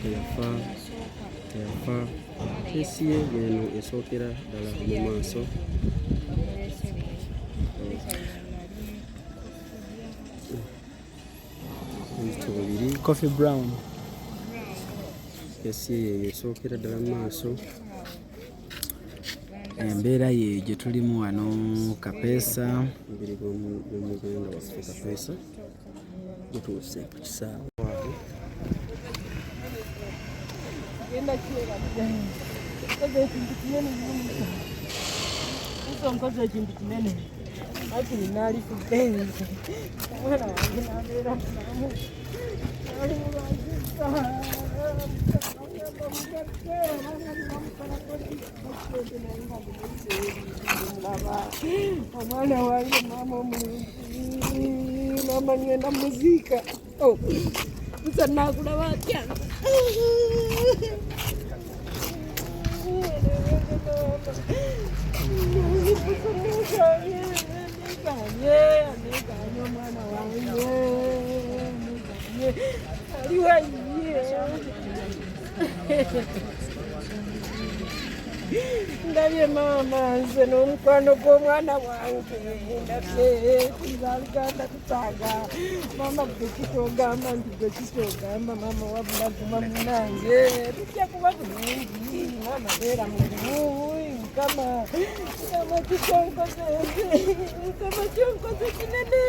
teyafa kesi ye yeno esookera ddala mu maaso. Coffee brown. Kesi ye esookera ddala mu maaso. Embeera ye gye tulimu wano Kapeesa. Mbiri gw'omuganda waffe Kapeesa gutuuse ku kisaawe. Nkoze ekintu kinene ati ninaali ku benzi omwana wange nabeera mulamu ali mulwazisa omwana wange maama omulungi maama ngenda muziika nsa nakulaba atya omwana wange aliwaye ndabye maama nze n'omukwano gw'omwana wange ndabye tuzaaluganda tutaaga maama gwe kitogamba nti gwe kitogamba maama wabula guma munange tujja kuba bulungi maama beera mulimu mukama kikonkoze mukama kyonkoze kinene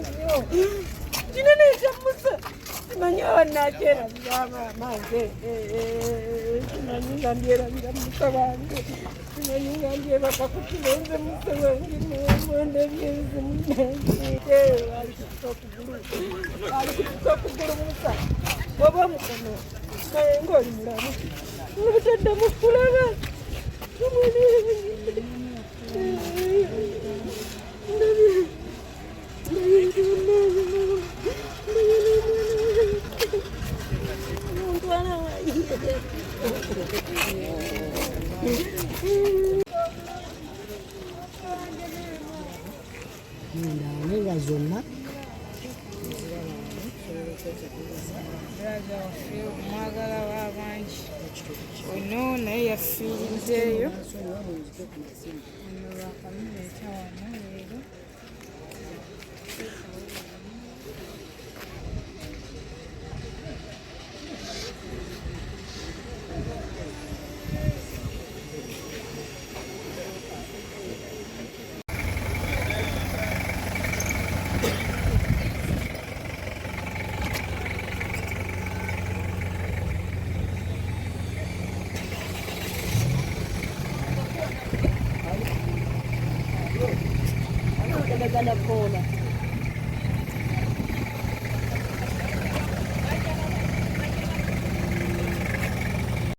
nnyo kinene ekyamusa simanyi awannakyerabira maama nze simanyi nga ndyerabira musa wange simanyi nga ndyebaka ku kino nze musa wange mwendebyenze munange ali kutusa okugulu musa oba mukono naye ngaoli mulamu nobutadde mukulaba Nega zonna mwagala w'abangi ono naye yafiiriddeeyo lwakamuleeta wano leero gana kona